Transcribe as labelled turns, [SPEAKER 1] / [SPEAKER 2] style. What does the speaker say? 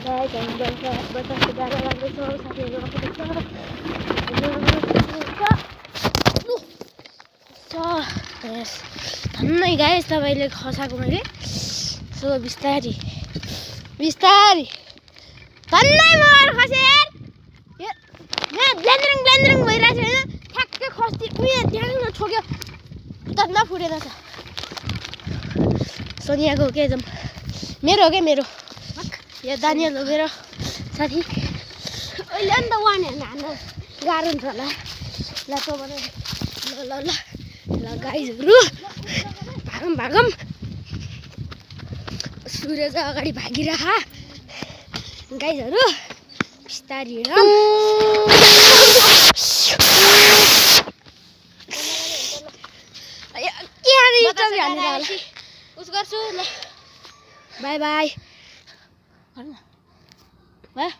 [SPEAKER 1] guys हामी बतासे जान लाग्दैछौँ साथीहरू धन्नै गाइस तपाईँले खसाएको मैले सो बिस्तारी धन्नै मगर खसे यहाँ ब्लेन्डरिङ भइरहेको छ होइन ठ्याक्कै खस्ती उयो त्यहाँ ठोक्यो तन्दा फुटेर छ सोनियाको के जम मेरो हो के मेरो यो दानियल हो मेरो साथी अहिले अन्त वान हेर्न हान्न गाह्रो हुन्छ होला ल त भने ल गाइजहरू भागम सूर्य चाहिँ अगाडि भागिरह गाइजहरू बिस्तारी हिँडौँ उस गर्छु ल बाई